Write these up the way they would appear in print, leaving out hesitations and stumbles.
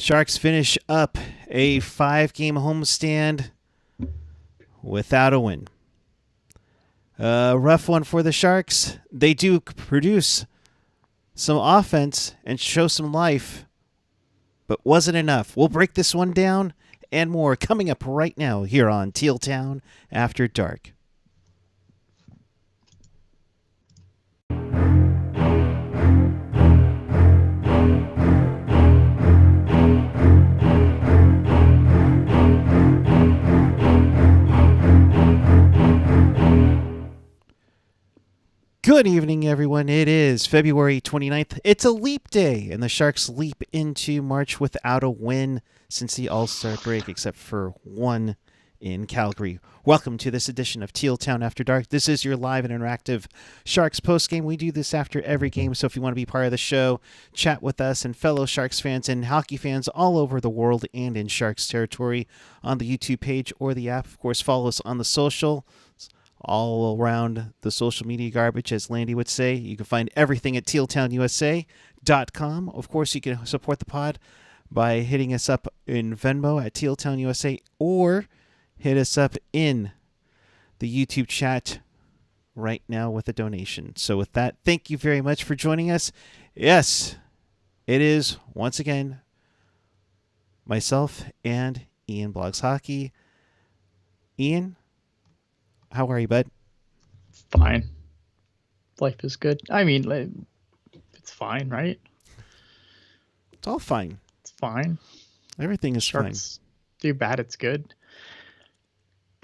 Sharks finish up a 5-game homestand without a win. Rough one for the Sharks. They do produce some offense and show some life, but wasn't enough. We'll break this one down and more coming up right now here on Teal Town After Dark. Good evening, everyone. It is February 29th. It's a leap day, and the Sharks leap into March without a win since the All-Star break, except for one in Calgary. Welcome to this edition of Teal Town After Dark. This is your live and interactive Sharks postgame. We do this after every game, so if you want to be part of the show, chat with us and fellow Sharks fans and hockey fans all over the world and in Sharks territory on the YouTube page or the app. Of course, follow us on the social all around the social media garbage, as Landy would say. You can find everything at tealtownusa.com. Of course, you can support the pod by hitting us up in Venmo at tealtownusa or hit us up in the YouTube chat right now with a donation. So with that, thank you very much for joining us. Yes, it is, once again, myself and Ian Blogs Hockey. Ian, how are you, bud? Fine. Life is good. I mean, it's fine, right? It's all fine. It's fine. Everything is Sharks do bad, it's good.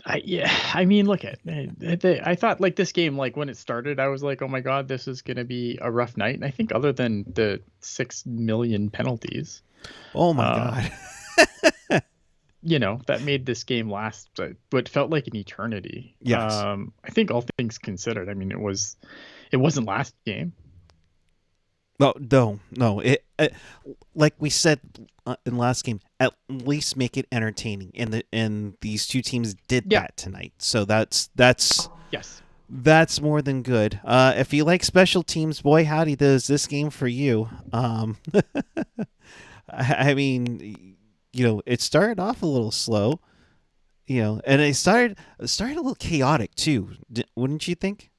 I mean, look at I thought like this game, like when it started, I was like, oh my God, this is going to be a rough night. And I think other than the 6 million penalties. Oh my God. That made this game last what felt like an eternity. Yes. I think all things considered, I mean, it wasn't last game. No. It like we said in last game, at least make it entertaining, and these two teams did that tonight. So that's yes, that's more than good. If you like special teams, boy howdy, does this game for you. I mean, it started off a little slow, and it started a little chaotic too. Wouldn't you think?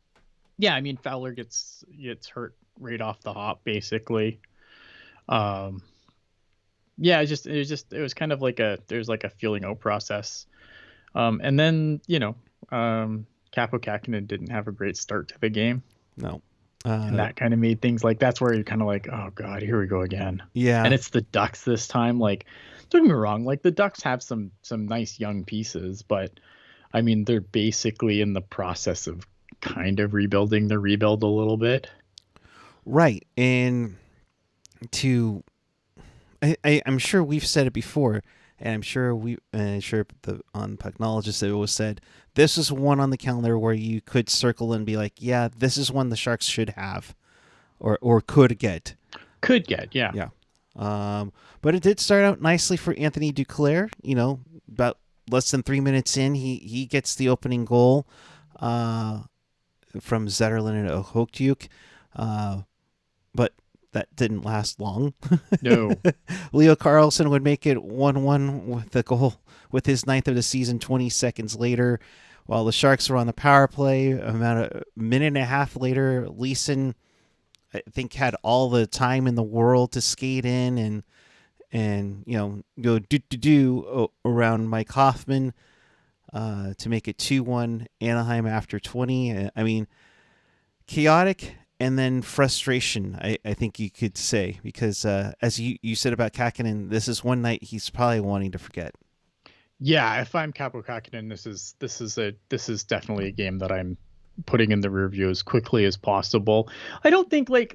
Yeah, I mean, Fowler gets hurt right off the hop, basically. It was kind of like there's like a feeling out process. And then, Kaapo Kähkönen didn't have a great start to the game. No. And that kind of made things like, that's where you're kind of like, oh God, here we go again. Yeah. And it's the Ducks this time. Like, don't get me wrong, like the Ducks have some nice young pieces, but I mean, they're basically in the process of kind of rebuilding the rebuild a little bit. Right. And I'm sure we've said it before, and I'm sure on Pucknologist it was said, this is one on the calendar where you could circle and be like, yeah, this is one the Sharks should have or could get. Could get, yeah. Yeah. But it did start out nicely for Anthony Duclair. About less than 3 minutes in, he gets the opening goal from Zetterlund and Okhotyuk. But that didn't last long. No. Leo Carlsson would make it 1-1 with the goal with his 9th of the season 20 seconds later. While the Sharks were on the power play, about a minute and a half later, Leeson, I think, had all the time in the world to skate in and go do around Mike Hoffman to make it 2-1 Anaheim after 20. I mean, chaotic and then frustration, I think you could say, because as you said about Kähkönen, this is one night he's probably wanting to forget. Yeah, if I'm Kaapo Kähkönen, this is definitely a game that I'm putting in the rear view as quickly as possible. I don't think I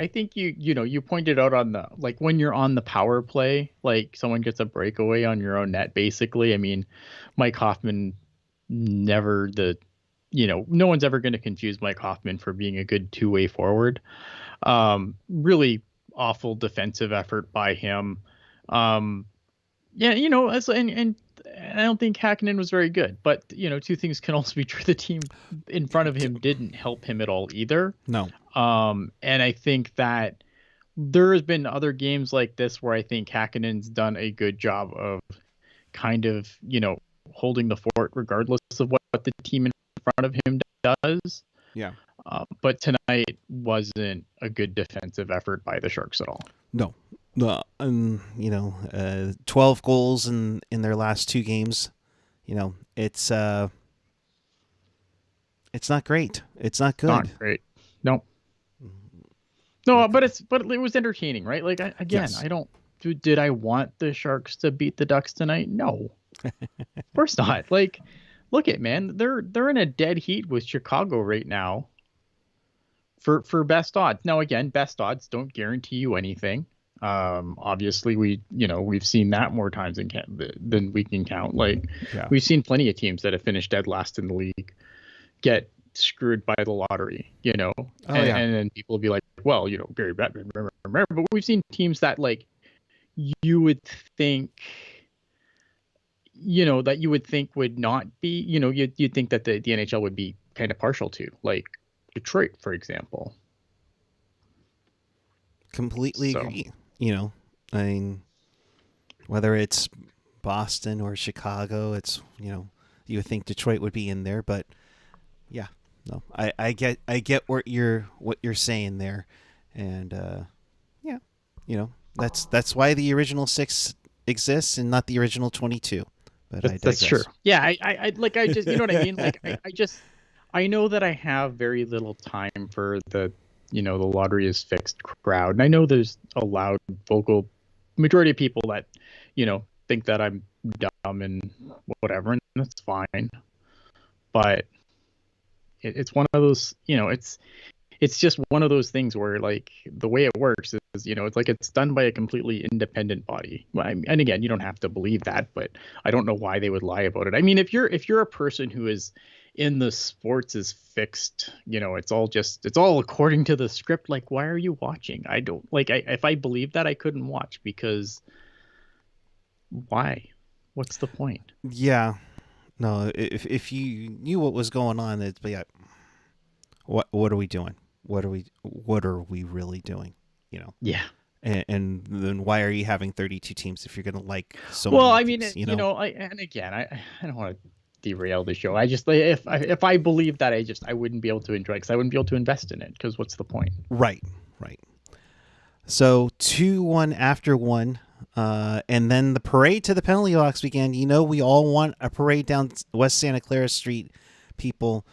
think you pointed out on the, like, when you're on the power play, like someone gets a breakaway on your own net, basically. I mean, Mike Hoffman no one's ever going to confuse Mike Hoffman for being a good two-way forward. Really awful defensive effort by him. And I don't think Kähkönen was very good, but two things can also be true. The team in front of him didn't help him at all either. No. And I think that there has been other games like this where I think Hakkanen's done a good job of kind of, holding the fort regardless of what the team in front of him does. Yeah. But tonight wasn't a good defensive effort by the Sharks at all. No. 12 goals in their last 2 games. It's not great. It's not good. Not great. No. No, but it was entertaining, right? Like Yes. I don't. Did I want the Sharks to beat the Ducks tonight? No, of course not. Like, look at, man, they're in a dead heat with Chicago right now. For best odds. Now again, best odds don't guarantee you anything. Obviously we've seen that more times than we can count. Like, we've seen plenty of teams that have finished dead last in the league get screwed by the lottery, and then people will be like, well, Gary Bettman, remember, but we've seen teams that, like, you would think would not be, you'd think that the NHL would be kind of partial to, like Detroit, for example. Completely agree. I mean, whether it's Boston or Chicago, it's, you would think Detroit would be in there, but yeah, no, I get what you're saying there. And, that's why the original 6 exists and not the original 22. But that's true. Yeah. I just, you know what I mean? Like, I know that I have very little time for the lottery is fixed crowd. And I know there's a loud vocal majority of people that, think that I'm dumb and whatever, and that's fine. But it's one of those, it's just one of those things where, like, the way it works is, it's like it's done by a completely independent body. And again, you don't have to believe that, but I don't know why they would lie about it. I mean, if you're a person who is in the sports is fixed, it's all according to the script. Like, why are you watching? I don't like, if I believe that, I couldn't watch, because why? What's the point? Yeah. No, if you knew what was going on, it'd be like, what are we doing? What are we really doing? Yeah. And then why are you having 32 teams if you're going to like so well, many I mean, teams, and again, I don't want to derail the show. I just, if I believe that, I wouldn't be able to enjoy it, because I wouldn't be able to invest in it, because what's the point? Right. So 2-1 after 1. And then the parade to the penalty box began. We all want a parade down West Santa Clara Street, people.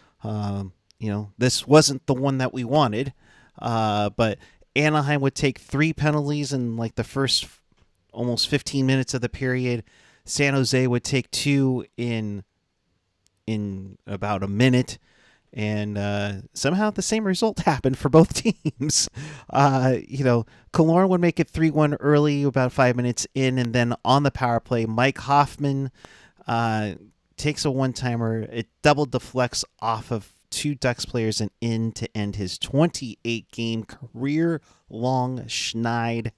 This wasn't the one that we wanted, but Anaheim would take 3 penalties in like the first almost 15 minutes of the period. San Jose would take 2 in about a minute. And somehow the same result happened for both teams. Killorn would make it 3-1 early, about 5 minutes in, and then on the power play, Mike Hoffman takes a one-timer. It double deflects off of 2 Ducks players and in to end his 28-game career-long schneid.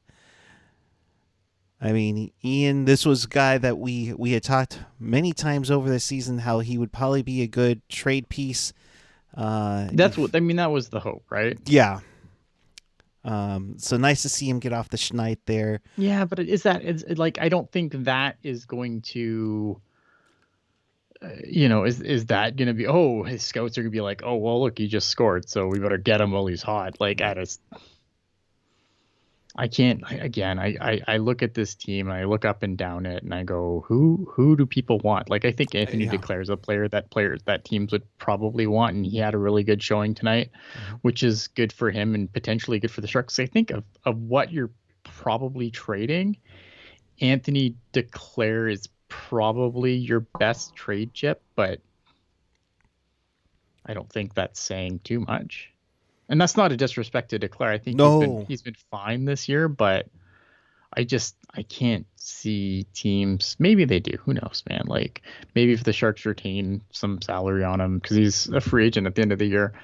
I mean, Ian, this was a guy that we had talked many times over the season how he would probably be a good trade piece. That was the hope, right? Yeah. So nice to see him get off the schneid there. Yeah, but is like, I don't think that is going to, is that going to be, his scouts are going to be like, oh, well, look, he just scored, so we better get him while he's hot. Like, I can't, again, I look at this team and I look up and down it and I go, who do people want? Like, I think Anthony Duclair is a player that teams would probably want, and he had a really good showing tonight, which is good for him and potentially good for the Sharks. I think of what you're probably trading, Anthony Duclair is probably your best trade chip, but I don't think that's saying too much. And that's not a disrespect to Duclair. I think he's been fine this year, but I can't see teams. Maybe they do. Who knows, man? Like, maybe if the Sharks retain some salary on him because he's a free agent at the end of the year,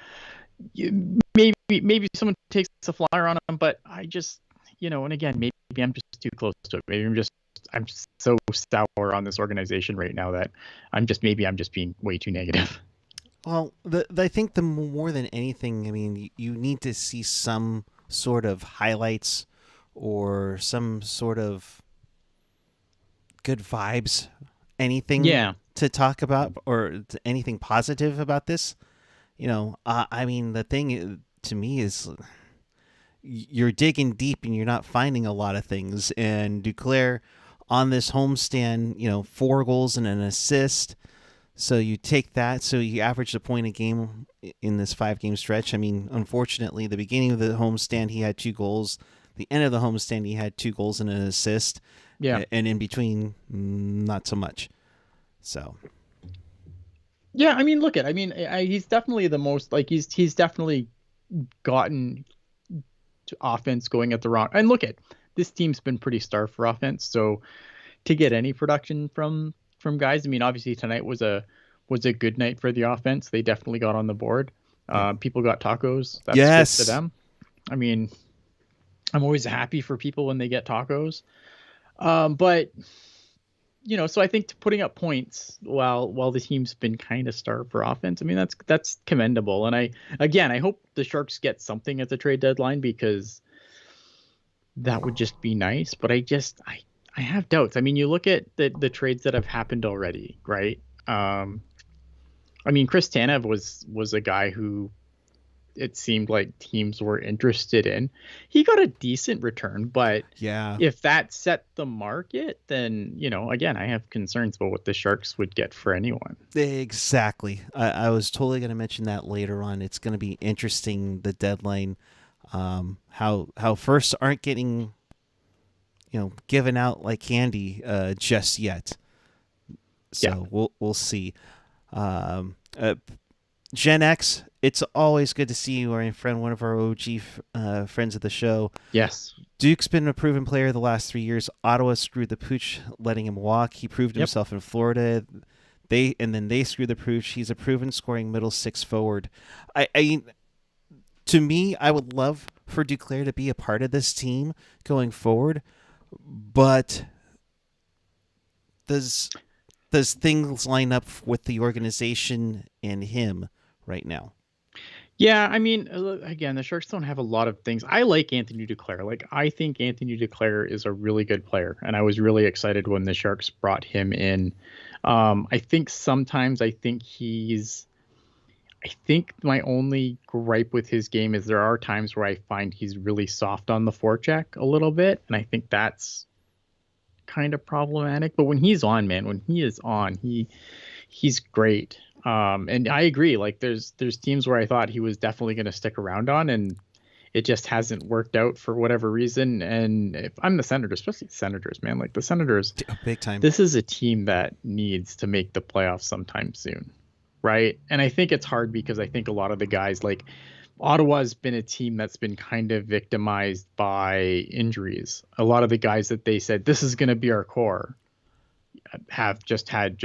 maybe someone takes a flyer on him. But I just, and again, maybe I'm just too close to it. Maybe I'm so sour on this organization right now that I'm just being way too negative. Well, I think the more than anything, I mean, you need to see some sort of highlights or some sort of good vibes, anything Yeah. to talk about or anything positive about this? I mean, the thing to me is you're digging deep and you're not finding a lot of things. And Duclair on this homestand, 4 goals and an assist. So you take that, so you average a point a game in this 5-game stretch. I mean, unfortunately, the beginning of the homestand, he had 2 goals. The end of the homestand, he had 2 goals and an assist. Yeah. And in between, not so much. So. Yeah, I mean, he's definitely the most, like, he's definitely gotten to offense going at the wrong. And look at this team's been pretty starved for offense, so to get any production from guys, I mean, obviously tonight was a good night for the offense. They definitely got on the board. People got tacos. That's Yes. good to them. I mean, I'm always happy for people when they get tacos. But so I think putting up points while the team's been kind of starved for offense, I mean, that's commendable. And I hope the Sharks get something at the trade deadline, because that would just be nice. But I have doubts. I mean, you look at the trades that have happened already, right? I mean, Chris Tanev was a guy who it seemed like teams were interested in. He got a decent return, but yeah, if that set the market, then, again, I have concerns about what the Sharks would get for anyone. Exactly. I was totally going to mention that later on. It's going to be interesting, the deadline, how firsts aren't getting, given out like candy just yet. So we'll see. Gen X, it's always good to see you, our friend, one of our OG friends of the show. Yes. Duke's been a proven player the last 3 years. Ottawa screwed the pooch, letting him walk. He proved himself in Florida. They screwed the pooch. He's a proven scoring middle six forward. To me, I would love for Duclair to be a part of this team going forward, but does things line up with the organization and him right now? Yeah, I mean, again, the Sharks don't have a lot of things. I like Anthony Duclair. Like, I think Anthony Duclair is a really good player, and I was really excited when the Sharks brought him in. I think my only gripe with his game is there are times where I find he's really soft on the forecheck a little bit, and I think that's kind of problematic. But when he's on, man, when he is on, he's great. And I agree. Like, there's teams where I thought he was definitely going to stick around on, and it just hasn't worked out for whatever reason. And if I'm the Senators, especially the Senators, man, like the Senators, big time. This is a team that needs to make the playoffs sometime soon, right? And I think it's hard because I think a lot of the guys, like Ottawa's been a team that's been kind of victimized by injuries. A lot of the guys that they said this is going to be our core have just had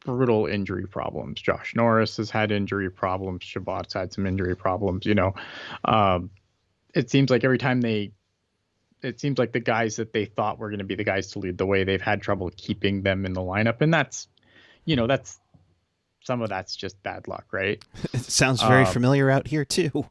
brutal injury problems. Josh Norris has had injury problems. Shabbat's had some injury problems. It seems like every time the guys that they thought were going to be the guys to lead the way, they've had trouble keeping them in the lineup. And that's some of that's just bad luck, right? It sounds very familiar out here too.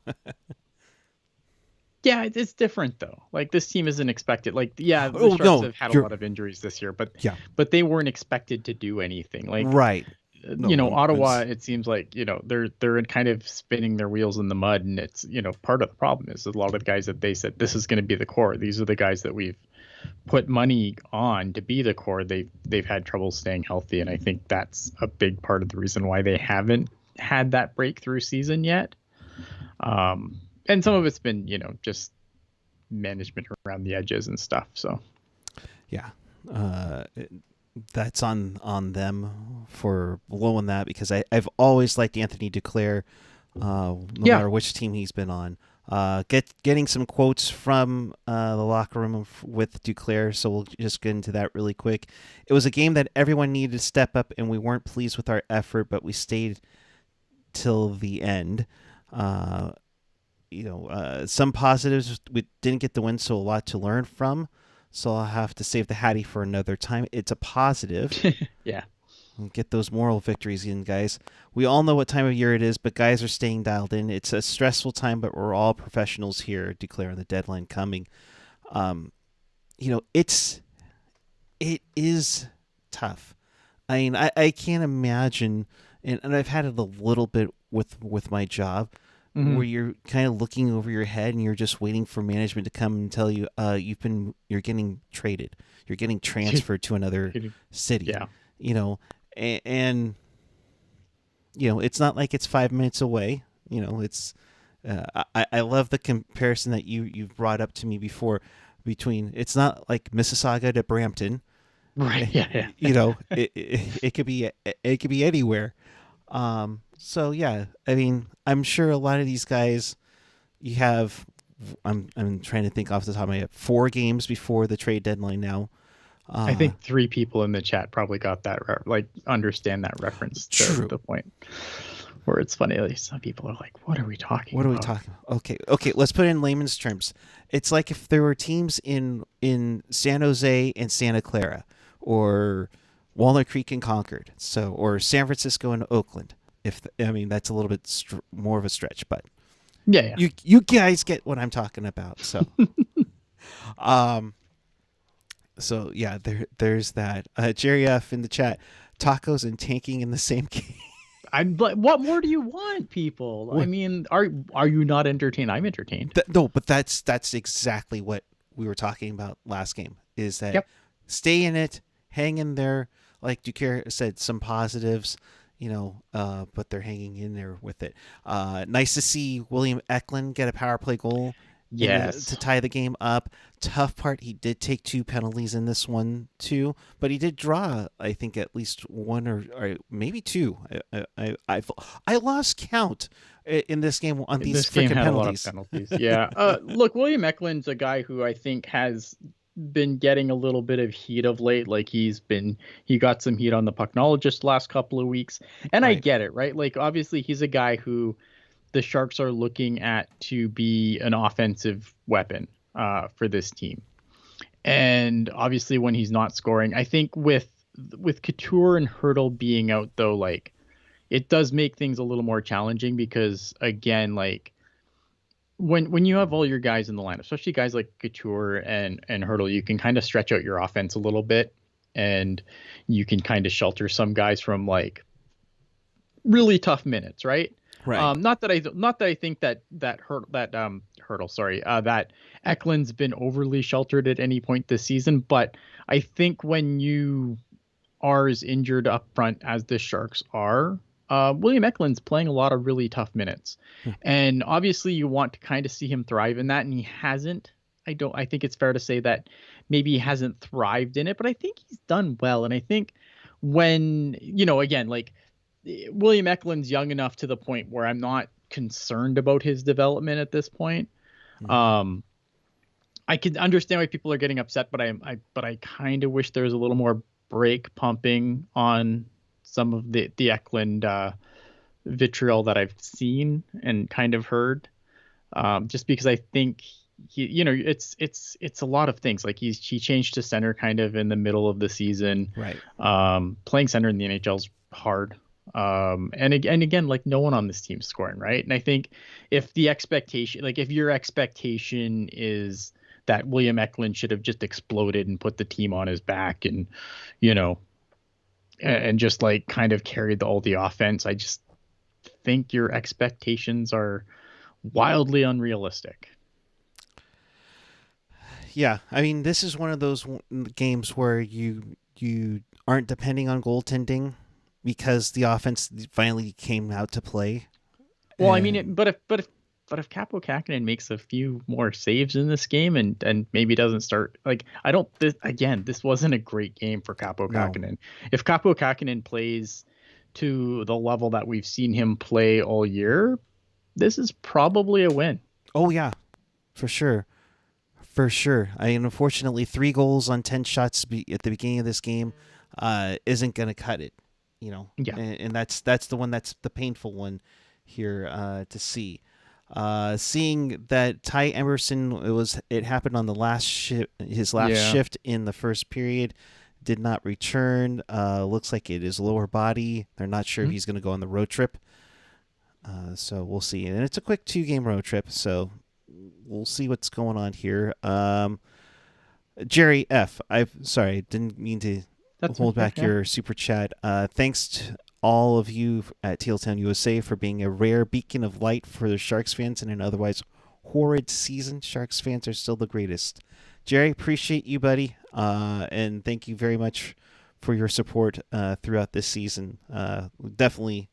Yeah, it's different though. Like, this team isn't expected. Like, the Sharks have had a lot of injuries this year, but they weren't expected to do anything. Like, right. Ottawa, it seems like, they're kind of spinning their wheels in the mud, and it's, part of the problem is a lot of the guys that they said this is going to be the core. These are the guys that we've put money on to be the core. They've had trouble staying healthy, and I think that's a big part of the reason why they haven't had that breakthrough season yet. And some of it's been, just management around the edges and stuff. So, yeah, that's on them for blowing that, because I've always liked Anthony Duclair, no matter which team he's been on. Getting some quotes from the locker room with Duclair, so we'll just get into that really quick. It was a game that everyone needed to step up, and we weren't pleased with our effort, but we stayed till the end. Some positives, we didn't get the win, so a lot to learn from. So I'll have to save the Hattie for another time. It's a positive. Yeah. Get those moral victories in, guys. We all know what time of year it is, but guys are staying dialed in. It's a stressful time, but we're all professionals here, declaring the deadline coming. It is tough. I mean, I can't imagine, and I've had it a little bit with my job, where you're kind of looking over your head and you're just waiting for management to come and tell you, you're getting traded, you're getting transferred to another city. Yeah. And it's not like it's 5 minutes away. It's I love the comparison that you've brought up to me before between, it's not like Mississauga to Brampton. Right. Yeah. It could be anywhere. So yeah, I mean, I'm sure a lot of these guys, you have, I'm trying to think off the top of my head, 4 games before the trade deadline now. I think 3 people in the chat probably got that, understand that reference to the point where it's funny. Like, some people are like, what are we talking about? What are we talking about? Okay, let's put it in layman's terms. It's like if there were teams in San Jose and Santa Clara, or Walnut Creek and Concord, or San Francisco and Oakland. That's a little bit more of a stretch, but yeah. You guys get what I'm talking about. So, so yeah, there's that. Jerry F in the chat, tacos and tanking in the same game. I'm like, what more do you want, people? What? I mean, are you not entertained? I'm entertained. No, but that's exactly what we were talking about last game. Is that stay in it, hang in there. Like Duclair said, some positives, but they're hanging in there with it. Nice to see William Eklund get a power play goal. Yes. To tie the game up. Tough part, he did take 2 penalties in this one too, but he did draw, I think, at least 1 or maybe 2. I lost count in this game on these freaking penalties. A lot of penalties. Yeah. Look, William Eklund's a guy who I think has been getting a little bit of heat of late. Like, he got some heat on the pucknologist last couple of weeks, and right. I get it, right? Like, obviously he's a guy who the Sharks are looking at to be an offensive weapon for this team. And obviously when he's not scoring, I think with Couture and Hertl being out, though, like, it does make things a little more challenging, because again, like, when you have all your guys in the lineup, especially guys like Couture and Hertl, you can kind of stretch out your offense a little bit, and you can kind of shelter some guys from, like, really tough minutes, right? Right. Not that I think that Eklund's been overly sheltered at any point this season, but I think when you are as injured up front as the Sharks are, William Eklund's playing a lot of really tough minutes, and obviously you want to kind of see him thrive in that, and he hasn't. I think it's fair to say that maybe he hasn't thrived in it, but I think he's done well, and I think when again, like, William Eklund's young enough to the point where I'm not concerned about his development at this point. Mm-hmm. I can understand why people are getting upset, but I kind of wish there was a little more brake pumping on some of the Eklund vitriol that I've seen and kind of heard. Just because I think it's a lot of things. Like, he changed to center kind of in the middle of the season. Right. Playing center in the NHL is hard. And again, like, no one on this team's scoring, right? And I think if your expectation is that William Eklund should have just exploded and put the team on his back, and and just, like, kind of carried all the offense, I just think your expectations are wildly unrealistic. Yeah, I mean, this is one of those games where you aren't depending on goaltending, because the offense finally came out to play. Well, I mean, but if Kaapo Kähkönen makes a few more saves in this game and maybe doesn't start, like, this wasn't a great game for Kaapo Kähkönen. If Kaapo Kähkönen plays to the level that we've seen him play all year, this is probably a win. Oh yeah, for sure. I mean, unfortunately, 3 goals on 10 shots at the beginning of this game isn't going to cut it. Yeah. And that's the one, that's the painful one here to see. Seeing that Ty Emerson, it happened on the last shift, his last shift in the first period. did not return. Looks like it is lower body. They're not sure if he's going to go on the road trip. So we'll see. And it's a quick 2-game road trip, so we'll see what's going on here. Jerry F. Sorry, didn't mean to hold back your super chat. Thanks to all of you at Teal Town USA for being a rare beacon of light for the Sharks fans in an otherwise horrid season. Sharks fans are still the greatest. Jerry, appreciate you, buddy, and thank you very much for your support throughout this season. Definitely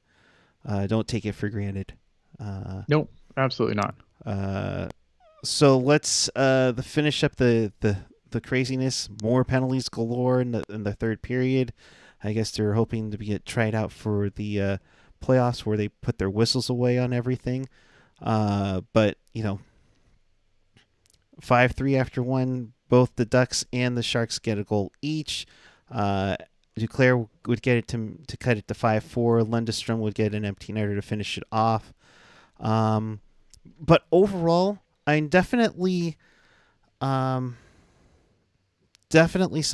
don't take it for granted. Nope, absolutely not. So let's finish up the craziness. More penalties galore in the third period. I guess they're hoping to get tried out for the playoffs where they put their whistles away on everything. But, 5-3 after one. Both the Ducks and the Sharks get a goal each. Duclair would get it to cut it to 5-4. Lundestrom would get an empty netter to finish it off. But overall, I'm definitely some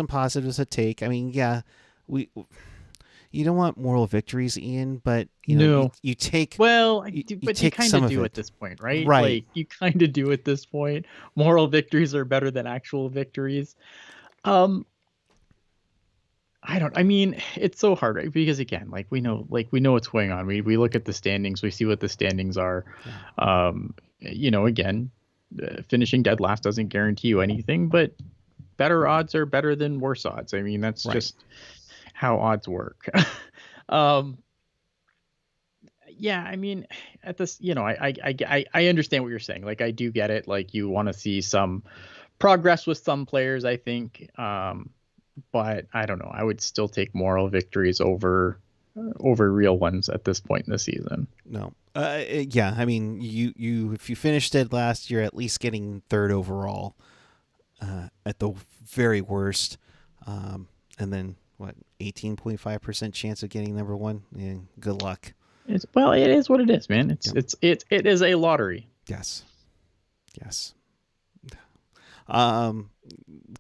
positives to take. I mean, yeah, you don't want moral victories, Ian, but you take. Well, but you kind of do at this point, right? Right. Like, you kind of do at this point. Moral victories are better than actual victories. I mean, it's so hard, right? Because again, we know what's going on. We look at the standings, we see what the standings are. Again, finishing dead last doesn't guarantee you anything, but better odds are better than worse odds. I mean, that's just how odds work. Yeah, I mean, at this, I understand what you're saying. Like, I do get it. Like, you want to see some progress with some players, I think. But I don't know. I would still take moral victories over real ones at this point in the season. No. Yeah, I mean, you if you finish dead last, you're at least getting third overall at the very worst. And then, 18.5% chance of getting number one? Yeah, good luck. It is what it is, man. It is a lottery. Yes.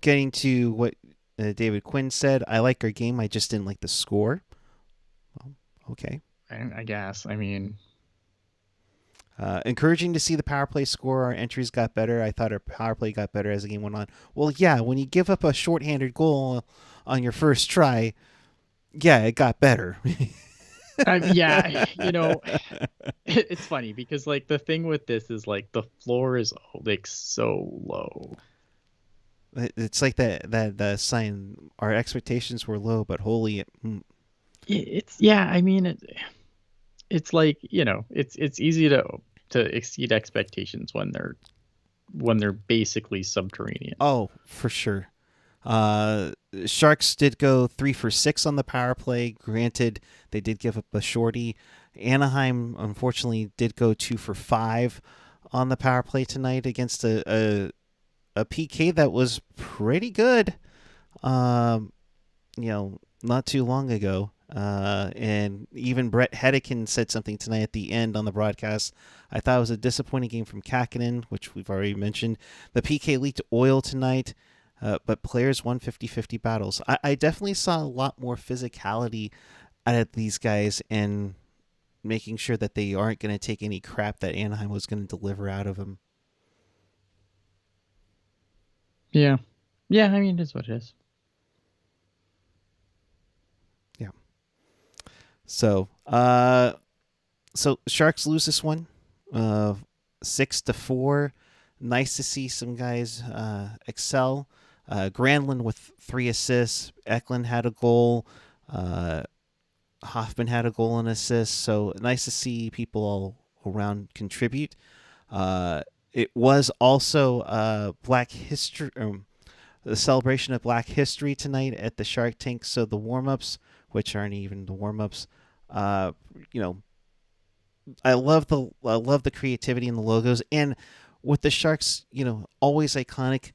Getting to what David Quinn said, I like our game. I just didn't like the score. Well, okay. I guess. I mean, encouraging to see the power play score. Our entries got better. I thought our power play got better as the game went on. Well, yeah, when you give up a shorthanded goal on your first try, yeah, it got better. Yeah, it's funny because the thing with this is the floor is so low. It's like that sign. Our expectations were low, but holy. I mean, it's like, it's easy to exceed expectations when they're basically subterranean. Oh, for sure. Sharks did go 3 for 6 on the power play. Granted, they did give up a shorty. Anaheim, unfortunately, did go 2 for 5 on the power play tonight against a PK that was pretty good. Not too long ago. And even Brett Hedican said something tonight at the end on the broadcast. I thought it was a disappointing game from Kakinen, which we've already mentioned. The PK leaked oil tonight. But players won 50-50 battles. I definitely saw a lot more physicality out of these guys and making sure that they aren't going to take any crap that Anaheim was going to deliver out of them. Yeah. Yeah, I mean, it is what it is. Yeah. So Sharks lose this one 6-4. Nice to see some guys excel. Granlund with 3 assists. Eklund had a goal. Hoffman had a goal and assist. So nice to see people all around contribute. It was also Black History, the celebration of Black History tonight at the Shark Tank. So the warm-ups, which aren't even the warm-ups, I love the creativity in the logos, and with the Sharks, always iconic.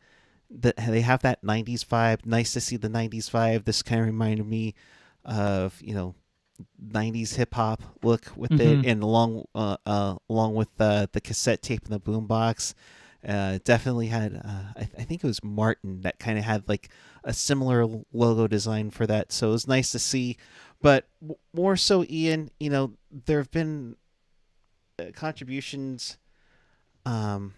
That they have that 90s vibe. Nice to see the 90s vibe. This kind of reminded me of 90s hip hop look with it, and along with the cassette tape and the boombox, definitely had. I think think it was Martin that kind of had like a similar logo design for that. So it was nice to see. But more so, Ian, there have been contributions from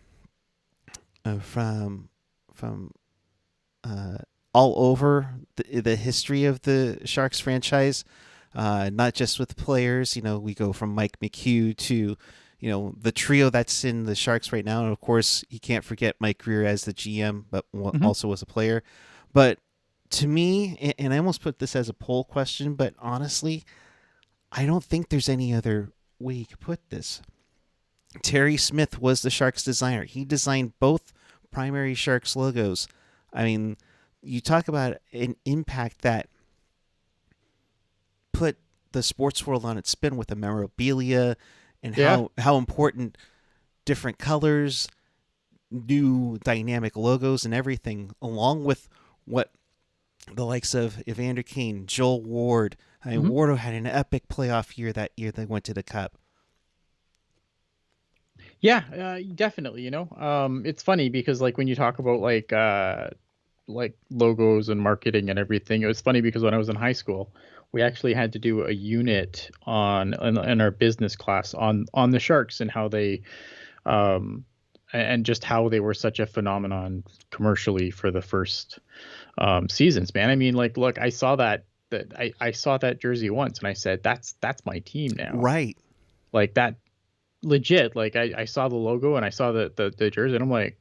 all over the history of the Sharks franchise, not just with players. We go from Mike McHugh to the trio that's in the Sharks right now, and of course you can't forget Mike Greer as the GM, but also was a player. But to me, and I almost put this as a poll question, but honestly, I don't think there's any other way you could put this. Terry Smith was the Sharks designer. He designed both primary Sharks logos. I mean, you talk about an impact that put the sports world on its spin with the memorabilia and how important different colors, new dynamic logos and everything, along with what the likes of Evander Kane, Joel Ward. I mean, Wardo had an epic playoff year that year they went to the Cup. Yeah, definitely. It's funny because like when you talk about like logos and marketing and everything, it was funny because when I was in high school, we actually had to do a unit in our business class on the Sharks and how they and just how they were such a phenomenon commercially for the first seasons, man. I mean, like, look, I saw that I saw that jersey once and I said, that's my team now. Right. Like that. Legit, like I saw the logo and I saw the jersey and I'm like,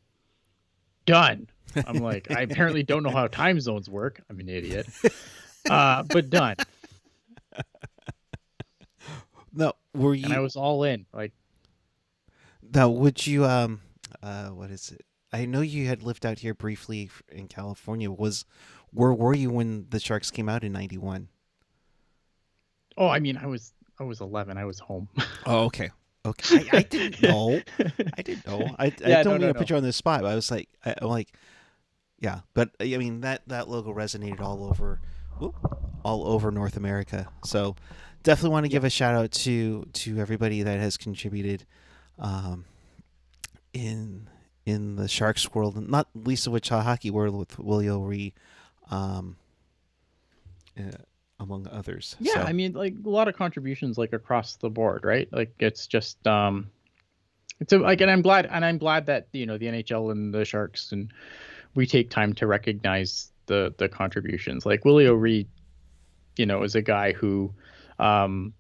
done. I'm like, I apparently don't know how time zones work. I'm an idiot. But done. No, were you? And I was all in. Like, now, would you? What is it? I know you had lived out here briefly in California. Where were you when the Sharks came out in '91? Oh, I mean, I was 11. I was home. Oh, okay. Okay, I didn't know. I don't mean to put you on the spot. But I was like, I'm like, yeah. But I mean that logo resonated all over North America. So definitely want to give a shout out to everybody that has contributed, in the Sharks world, not least of which hockey world with Willie O'Ree, among others. Yeah, so. I mean, like a lot of contributions, like across the board, right? Like it's just, and I'm glad that the NHL and the Sharks and we take time to recognize the contributions. Like Willie O'Ree, is a guy who, like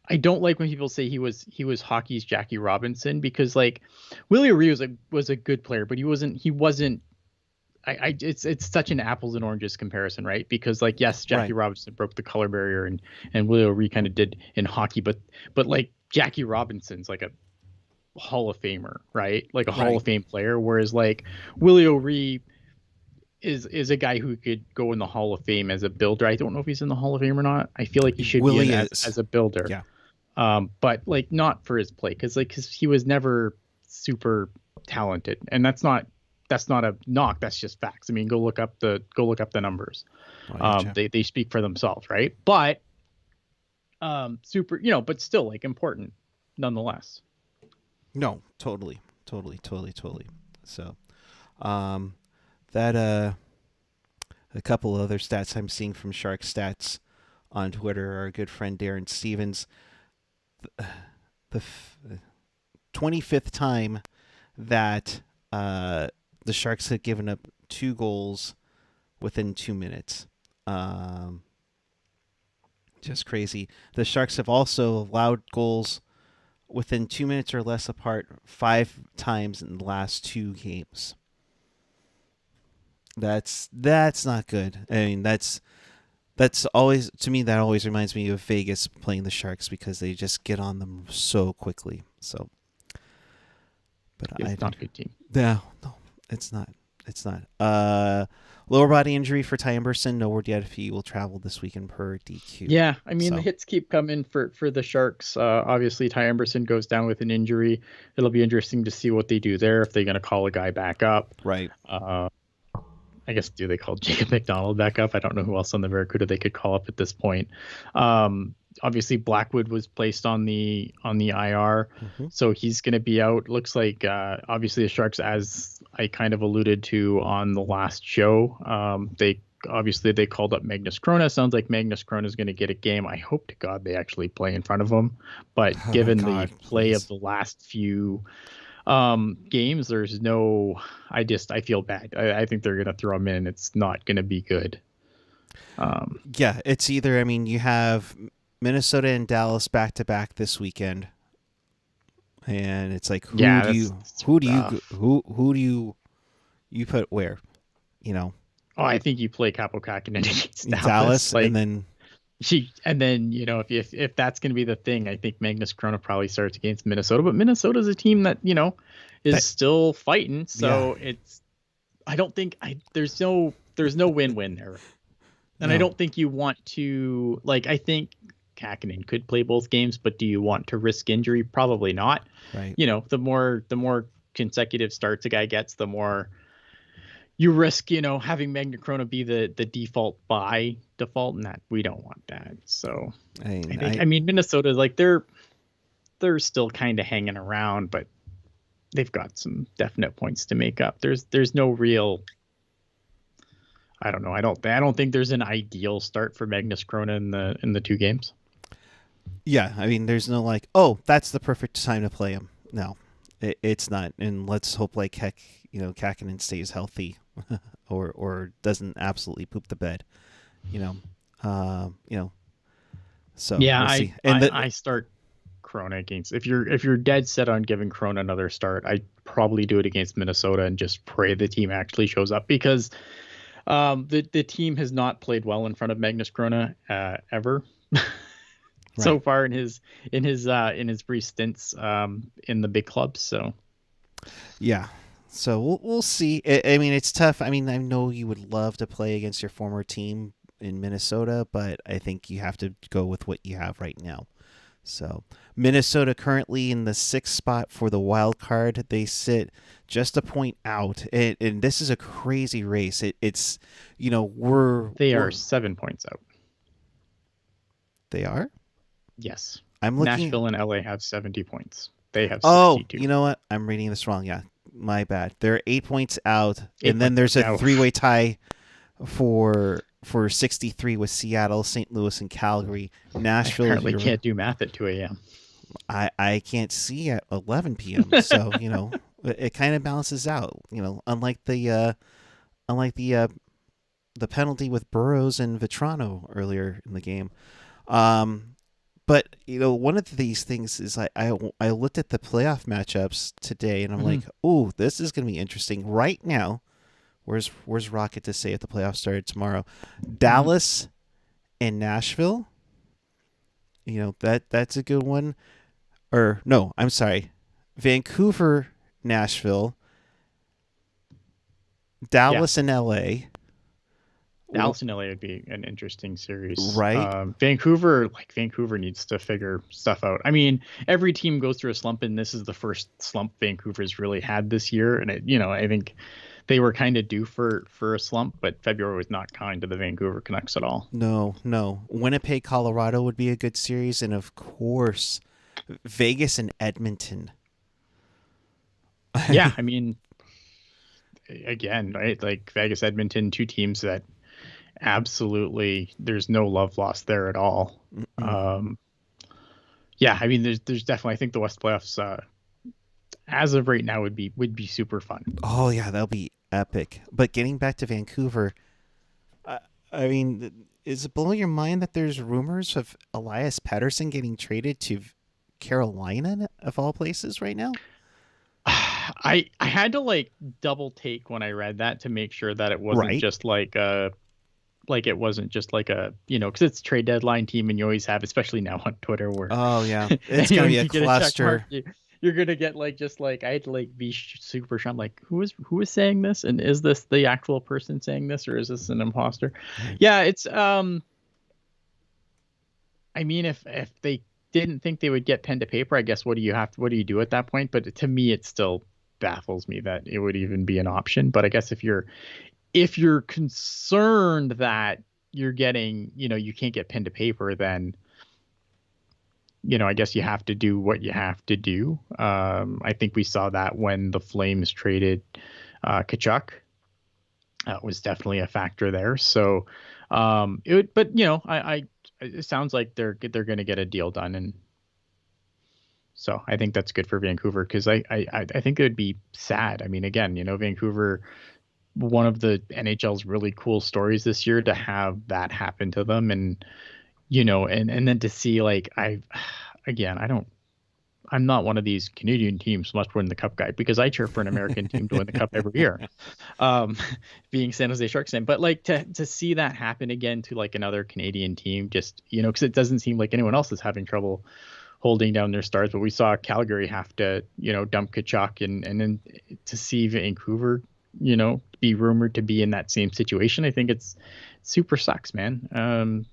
I don't like when people say he was hockey's Jackie Robinson, because like Willie O'Ree was a good player, but he wasn't. It's such an apples and oranges comparison, right? Because like, yes, Jackie Robinson broke the color barrier and Willie O'Ree kind of did in hockey, but like Jackie Robinson's like a Hall of Famer, right? Like a Hall of Fame player. Whereas like Willie O'Ree is a guy who could go in the Hall of Fame as a builder. I don't know if he's in the Hall of Fame or not. I feel like he should be in as a builder. Yeah. But like not for his play, because he was never super talented, and that's not a knock. That's just facts. I mean, go look up the numbers. They speak for themselves, right? But super, but still like important nonetheless. No, totally. So, that a couple other stats I'm seeing from Shark Stats on Twitter. Our good friend Darren Stevens, the 25th time that the Sharks had given up 2 goals within 2 minutes. Just crazy. The Sharks have also allowed goals within 2 minutes or less apart 5 times in the last 2 games. That's not good. I mean, that's always, to me, that always reminds me of Vegas playing the Sharks, because they just get on them so quickly. So, but it's not a good team. No, it's not. Lower body injury for Ty Emberson. No word yet if he will travel this weekend per DQ. Yeah, I mean, the hits keep coming for the Sharks. Obviously, Ty Emberson goes down with an injury. It'll be interesting to see what they do there, if they're going to call a guy back up. Right. I guess, do they call Jacob McDonald back up? I don't know who else on the Barracuda they could call up at this point. obviously Blackwood was placed on the IR, Mm-hmm. so he's going to be out. Looks like obviously the Sharks, as I kind of alluded to on the last show, they called up Magnus Krona. Sounds like Magnus Krona is going to get a game. I hope to God they actually play in front of him. But Oh, given God, the play please. of the last few games, there's no. I feel bad. I think they're going to throw him in. It's not going to be good. Yeah, it's either. I mean, you have Minnesota and Dallas back to back this weekend, and it's like, who do you put where? You know, Oh, I think you play Capo Kakinen against Dallas, like, and then if that's going to be the thing, I think Magnus Krona probably starts against Minnesota. But Minnesota's a team that is still fighting. So I don't think there's no win-win there. And no. I don't think you want to, like, I think Kakinen could play both games, but do you want to risk injury? Probably not. Right. The more consecutive starts a guy gets, the more you risk, having Magnus Krona be the default by default, and that we don't want that. So I mean, Minnesota, like, they're still kind of hanging around, but they've got some definite points to make up. There's no real. I don't know. I don't think there's an ideal start for Magnus Krona in the two games. Yeah, I mean, there's no like, oh, that's the perfect time to play him. No, it's not. And let's hope like heck, Kakinen stays healthy, or doesn't absolutely poop the bed. So yeah, we'll see. I start Krona against if you're dead set on giving Krona another start, I'd probably do it against Minnesota and just pray the team actually shows up, because the team has not played well in front of Magnus Krona ever so far in his brief stints in the big clubs. So yeah, so we'll see. I mean, it's tough. I mean, I know you would love to play against your former team in Minnesota, but I think you have to go with what you have right now. So Minnesota currently in the 6th spot for the wild card. They sit just a point out, and this is a crazy race. It's we're 7 points out. They are? Yes. I'm looking. Nashville and LA have 70 points. They have 62. Oh, you know what? I'm reading this wrong. Yeah, my bad. They're 8 points out, and then there's a 3-way tie for 63 with Seattle, St. Louis, and Calgary. Nashville. I apparently can't do math at 2 a.m. I can't see at 11 p.m. So it kind of balances out. Unlike the penalty with Burrows and Vetrano earlier in the game. But one of these things is I looked at the playoff matchups today, and I'm like, oh, this is going to be interesting. Right now, where's Rocket to say if the playoffs started tomorrow? Dallas and Nashville. That's a good one. Or no, I'm sorry, Vancouver, Nashville, Dallas and LA. Dallas and LA would be an interesting series, right? Vancouver needs to figure stuff out. I mean, every team goes through a slump, and this is the first slump Vancouver's really had this year. And I think they were kind of due for a slump, but February was not kind to the Vancouver Canucks at all. No. Winnipeg, Colorado would be a good series, and of course, Vegas and Edmonton. Yeah, I mean, again, right? Like Vegas, Edmonton, two teams that absolutely there's no love lost there at all. Yeah, I mean, there's definitely, I think the West playoffs as of right now would be super fun. Oh yeah, that'll be epic. But getting back to Vancouver, I mean, is it blowing your mind that there's rumors of Elias Pettersson getting traded to Carolina of all places right now? I had to like double take when I read that to make sure that it wasn't just like it wasn't just like a, because it's trade deadline team, and you always have, especially now on Twitter, where it's gonna be a cluster. You're gonna get like I had to like be super sure. I'm like, who is saying this, and is this the actual person saying this, or is this an imposter? Yeah, it's I mean, if they didn't think they would get pen to paper, I guess what do you do at that point? But to me, it still baffles me that it would even be an option. But I guess if you're concerned that you're getting, you can't get pen to paper, then I guess you have to do what you have to do. I think we saw that when the Flames traded Kachuk. That was definitely a factor there. So, it sounds like they're going to get a deal done, and so I think that's good for Vancouver, because I think it would be sad. I mean, again, Vancouver, one of the NHL's really cool stories this year, to have that happen to them, and and then to see, like, I'm not one of these Canadian teams must win the cup guy, because I cheer for an American team to win the cup every year. Being San Jose Sharks fan, but like to see that happen again to like another Canadian team, just because it doesn't seem like anyone else is having trouble holding down their stars. But we saw Calgary have to dump Kachuk, and then to see Vancouver be rumored to be in that same situation, I think it's super sucks, man.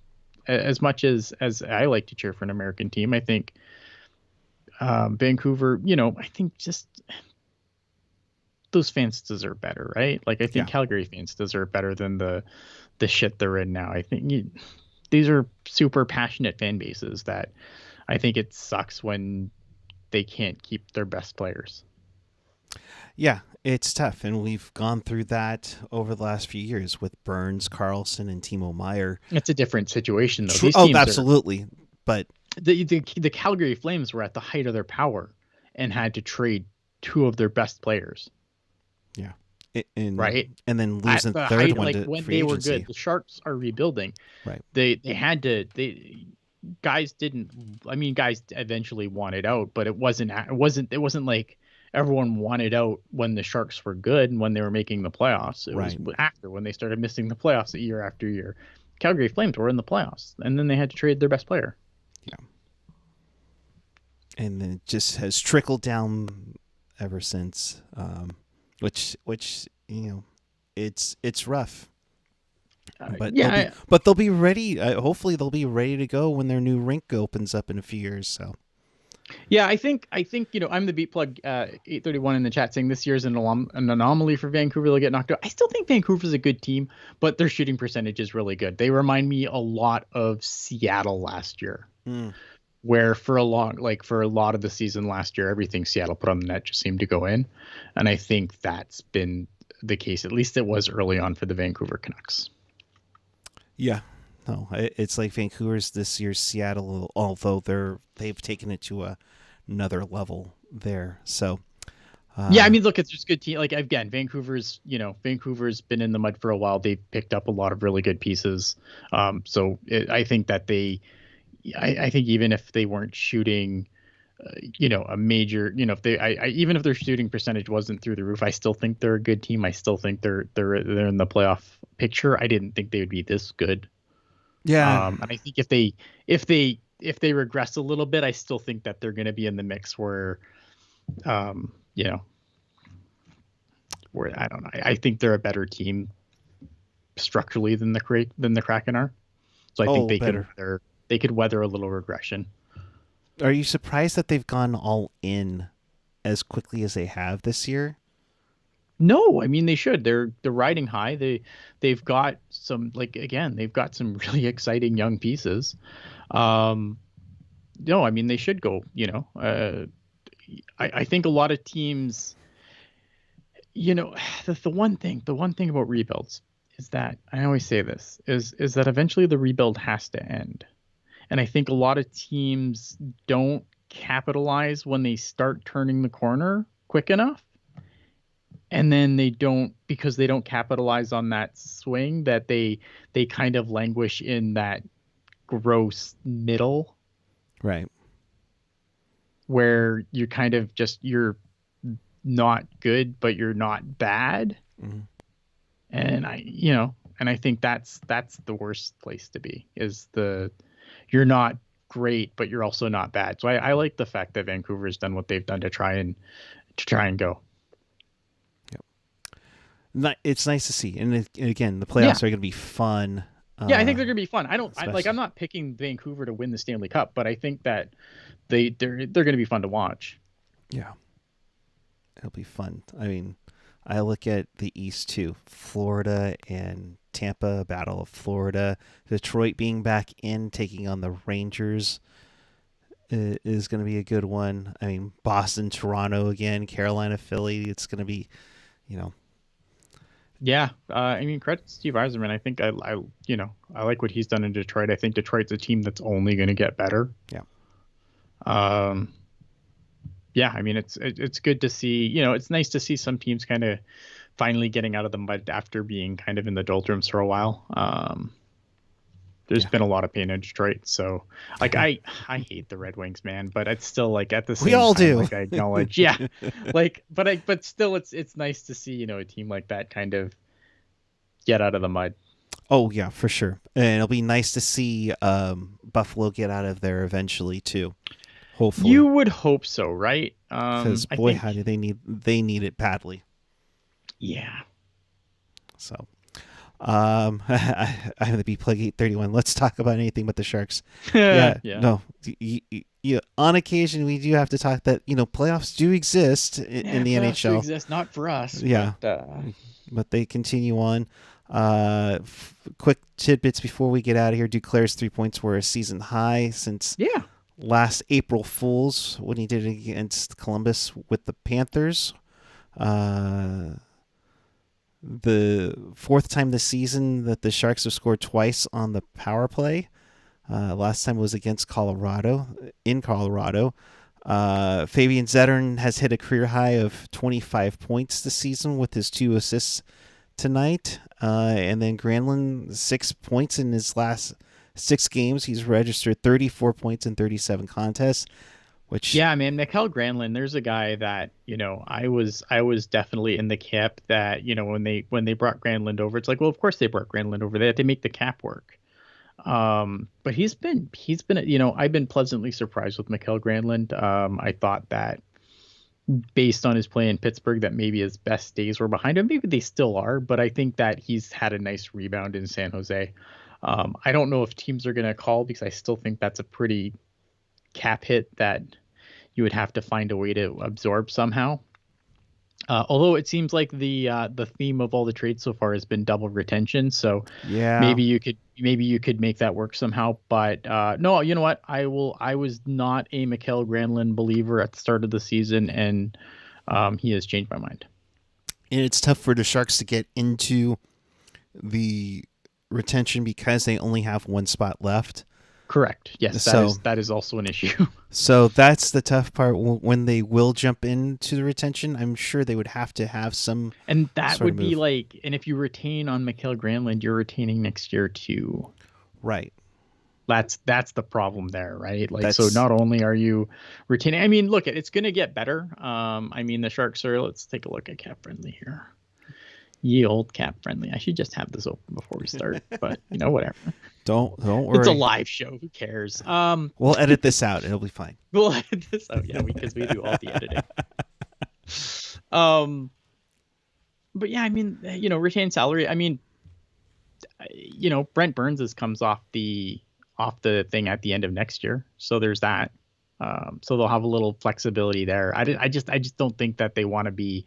As much as I like to cheer for an American team, I think Vancouver, I think just those fans deserve better, right? Like, I think Calgary fans deserve better than the shit they're in now. I think these are super passionate fan bases that I think it sucks when they can't keep their best players. Yeah, it's tough, and we've gone through that over the last few years with Burns, Carlson, and Timo Meier. It's a different situation, though. These teams absolutely. But the Calgary Flames were at the height of their power and had to trade two of their best players. Yeah. Right. And then losing the third one to when free they agency. were good. The Sharks are rebuilding. Right. Guys eventually wanted out, but it wasn't like everyone wanted out when the Sharks were good and when they were making the playoffs. It was after, when they started missing the playoffs year after year. Calgary Flames were in the playoffs, and then they had to trade their best player. Yeah. And then it just has trickled down ever since, which it's rough. But they'll be ready. Hopefully, they'll be ready to go when their new rink opens up in a few years. So. Yeah, I think I'm the beat plug 831 in the chat saying this year's an anomaly for Vancouver. They'll get knocked out. I still think Vancouver's a good team, but their shooting percentage is really good. They remind me a lot of Seattle last year, where for a lot of the season last year, everything Seattle put on the net just seemed to go in, and I think that's been the case. At least it was early on for the Vancouver Canucks. Yeah. No, it's like Vancouver's this year's Seattle, although they've taken it to another level there. So, yeah, I mean, look, it's just good team. Like, again, Vancouver's been in the mud for a while. They've picked up a lot of really good pieces. I think that I think even if they weren't shooting, a major, even if their shooting percentage wasn't through the roof, I still think they're a good team. I still think they're in the playoff picture. I didn't think they would be this good. Yeah. And I think if they regress a little bit, I still think that they're going to be in the mix where, where I don't know. I think they're a better team structurally than the Kraken are. So I think they could weather a little regression. Are you surprised that they've gone all in as quickly as they have this year? No, I mean, they should. They're riding high. They've got some, they've got some really exciting young pieces. No, I mean, they should go. I think a lot of teams, the one thing about rebuilds is that, I always say this, is that eventually the rebuild has to end. And I think a lot of teams don't capitalize when they start turning the corner quick enough. And then because they don't capitalize on that swing, that they kind of languish in that gross middle. Right. Where you're kind of you're not good, but you're not bad. Mm-hmm. And I think that's the worst place to be, is you're not great, but you're also not bad. So I like the fact that Vancouver's done what they've done to try and go. It's nice to see, and again, the playoffs are going to be fun. Yeah, I think they're going to be fun. I'm not picking Vancouver to win the Stanley Cup, but I think that they're going to be fun to watch. Yeah, it'll be fun. I mean, I look at the East too: Florida and Tampa, Battle of Florida, Detroit being back in, taking on the Rangers. is going to be a good one. I mean, Boston, Toronto again, Carolina, Philly. It's going to be, you know. Yeah, I mean, credit to Steve Yzerman. I think I like what he's done in Detroit. I think Detroit's a team that's only going to get better. Yeah. Yeah, I mean, it's good to see. You know, it's nice to see some teams kind of finally getting out of the mud after being kind of in the doldrums for a while. There's been a lot of pain in Detroit, so like I hate the Red Wings, man, but it's still like at the same we all time, do. like I acknowledge, yeah, like but still it's nice to see, you know, a team like that kind of get out of the mud. Oh yeah, for sure, and it'll be nice to see Buffalo get out of there eventually too. Hopefully, You would hope so, right? because I boy, think, how do they need it badly. yeah. So, I'm gonna be Plague 831. Let's talk about anything but the Sharks. Yeah. No. On occasion, we do have to talk that playoffs do exist in the Playoffs do NHL. exist, not for us. Yeah. But they continue on. Quick tidbits before we get out of here. Duclair's 3 points were a season high since last April Fools when he did it against Columbus with the Panthers. The fourth time this season that the Sharks have scored twice on the power play. Last time was against Colorado, in Colorado. Fabian Zetterlund has hit a career high of 25 points this season with his 2 assists tonight. And then Granlund, 6 points in his last 6 games. He's registered 34 points in 37 contests. Which, yeah, man, Mikael Granlund, there's a guy that, I was definitely in the camp that, when they brought Granlund over, it's like, well, of course they brought Granlund over. They had to make the cap work. But he's been, I've been pleasantly surprised with Mikael Granlund. I thought that based on his play in Pittsburgh, that maybe his best days were behind him. Maybe they still are, but I think that he's had a nice rebound in San Jose. I don't know if teams are going to call, because I still think that's a pretty cap hit that you would have to find a way to absorb somehow. Although it seems like the theme of all the trades so far has been double retention, so yeah, maybe you could make that work somehow. But no, you know what? I was not a Mikael Granlund believer at the start of the season, and he has changed my mind. And it's tough for the Sharks to get into the retention because they only have one spot left. Correct. Yes, that is also an issue. So that's the tough part. When they will jump into the retention, I'm sure they would have to have some. And that would be like, and if you retain on Mikael Granlund, you're retaining next year too. Right. That's the problem there, right? Like, so not only are you retaining, I mean, look, it's going to get better. I mean, the Sharks are, let's take a look at cap friendly here. Ye old cap friendly. I should just have this open before we start, but whatever. Don't worry. It's a live show. Who cares? We'll edit this out. It'll be fine. We'll edit this out, yeah, because we do all the editing. But yeah, I mean, retained salary. I mean, Brent Burns comes off the thing at the end of next year, so there's that. So they'll have a little flexibility there. I just don't think that they want to be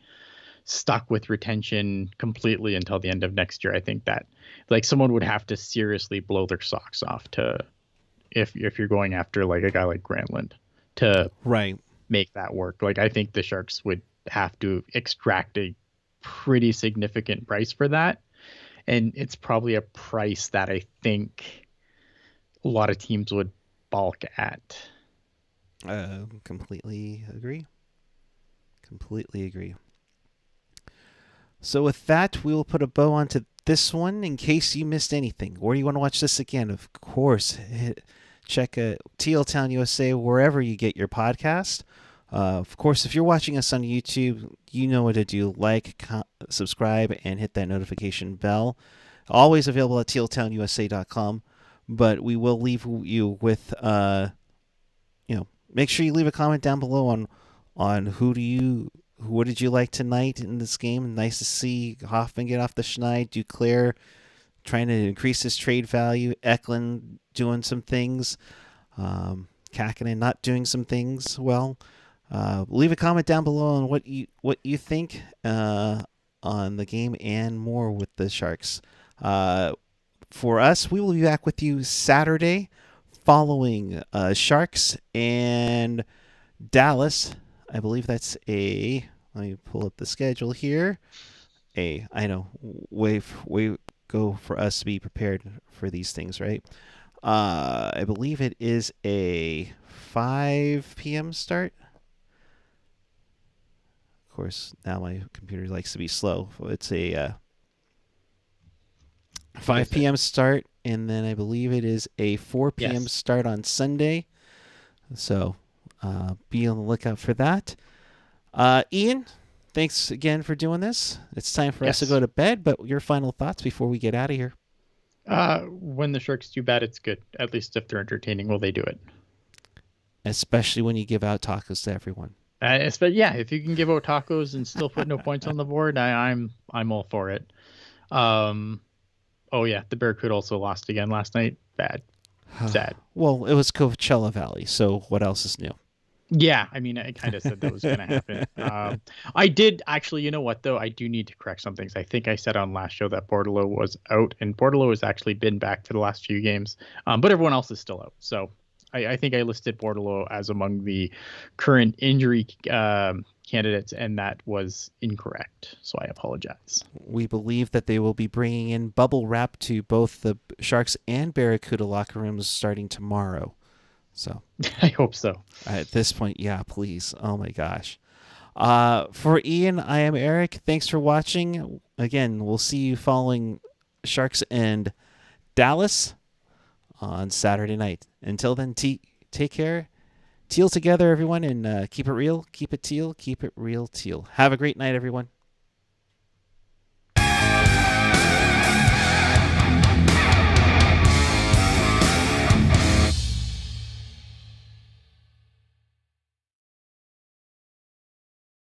stuck with retention completely until the end of next year. I think that like someone would have to seriously blow their socks off to if you're going after like a guy like Granlund to make that work. Like I think the Sharks would have to extract a pretty significant price for that, and it's probably a price that I think a lot of teams would balk at. Completely agree. So with that, we will put a bow onto this one in case you missed anything. Or you want to watch this again, of course, check Teal Town USA wherever you get your podcast. Of course, if you're watching us on YouTube, you know what to do. Like, subscribe, and hit that notification bell. Always available at tealtownusa.com. But we will leave you with, make sure you leave a comment down below on what did you like tonight in this game? Nice to see Hoffman get off the schneid. Duclair trying to increase his trade value. Eklund doing some things. Kakinen not doing some things. Well, leave a comment down below on what you think on the game and more with the Sharks. For us, we will be back with you Saturday following Sharks and Dallas. I believe that's a. Let me pull up the schedule here. I know, way go for us to be prepared for these things, right? I believe it is a 5 p.m. start. Of course, now my computer likes to be slow. It's a 5 p.m. start, and then I believe it is a 4 p.m. start on Sunday. So be on the lookout for that. Ian, thanks again for doing this. It's time for us to go to bed, but your final thoughts before we get out of here. When the Sharks do bad, it's good. At least if they're entertaining, will they do it? Especially when you give out tacos to everyone. If you can give out tacos and still put no points on the board, I'm all for it. The Barracuda also lost again last night. Bad. Sad. Well, it was Coachella Valley, so what else is new? Yeah, I mean, I kind of said that was going to happen. I did actually, you know what, though? I do need to correct some things. I think I said on last show that Bordelot was out, and Bordelot has actually been back for the last few games, but everyone else is still out. So I think I listed Bordelot as among the current injury candidates, and that was incorrect. So I apologize. We believe that they will be bringing in bubble wrap to both the Sharks and Barracuda locker rooms starting tomorrow. So I hope so. At this point, yeah, please. Oh my gosh. For Ian, I am Eric. Thanks for watching. Again, we'll see you following Sharks and Dallas on Saturday night. Until then, take care. Teal together, everyone, and keep it real, keep it teal, keep it real, Teal. Have a great night, everyone.